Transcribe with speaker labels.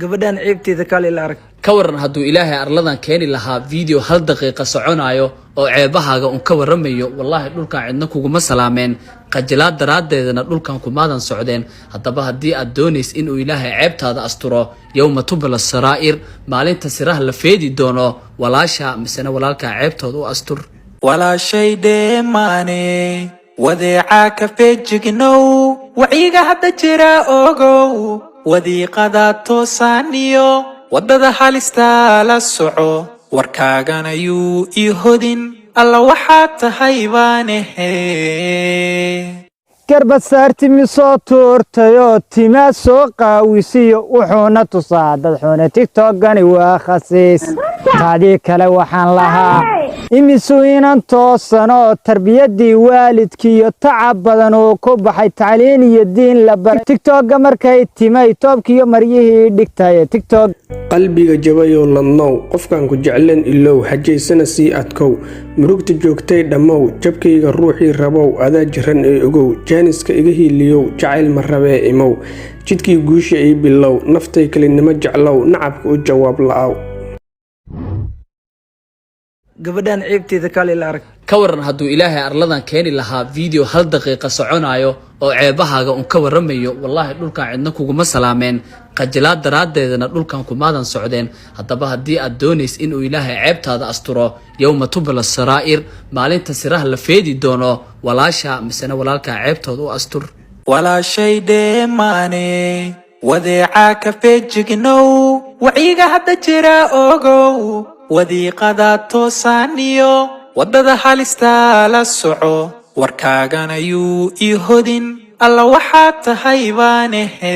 Speaker 1: gabadhan ceebteeda kale la arag
Speaker 2: ka waran hadduu ilaahay arladan keeni lahaa video hal daqiiqa soconayo oo ceebahaaga un ka waramayo wallahi dhulkan cidna kuguma salaameen qajilaad daraadeedana dhulkan kumaadan socdeen haddaba haddii aad doonays inuu ilaahay ceebtaada asturo yawma tubla saraa'ir maalinta siraha la feedi doono walaasha misana walaalka ceebtooda u astur
Speaker 3: walaashay dheemaane wadeeca ka feejignow waciga hadda jira ogow wadiiqada toosaaniyo wadada halista la soco warkaagana yuu ii hodin alla waxaad tahay baanehe
Speaker 4: garbasaarti misoo tuurtayoo timaa soo qaawisiyo wuxuuna tusaa dad xune tiktokgani waa khasiis taadii kale waxaan lahaa imisuu inan toosanoo tarbiyadii waalidkiiyo tacab badan uu ku baxay tacliin iyo diin la baray tiktokga markay timay toobkiiyo maryihii dhigtay tiktok
Speaker 5: qalbiga jabayoo ladnow qofkan ku jecleen ilow hajaysana sii adkow murugta joogtay dhammow jabkayga ruuxii rabow adaa jiran ee ogow jaaniska iga hiiliyow jacayl ma rabee imow jidkii guusha ii bilow naftay kelinimo jeclow nacabka u jawaab la'aw
Speaker 1: gabadhan ceebteeda kale la arag
Speaker 2: ka waran hadduu ilaahay arladan keeni lahaa video hal daqiiqa soconayo oo ceebahaaga un ka waramayo wallahi dhulkan cidna kuguma salaameen qajilaad daraadeedana dhulkan kumaadan socdeen haddaba haddii aad doonays inuu ilaahay ceebtaada asturo yawma tubla saraa'ir maalinta siraha la feedi doono walaasha misana walaalka ceebtooda u astur
Speaker 3: walaashay dheemaane wadeeca ka feejignow waciga hadda jira ogow wadiiqada toosaaniyo wadada halista la soco warkaagana yuu ii hodin alla waxaad tahay baanehe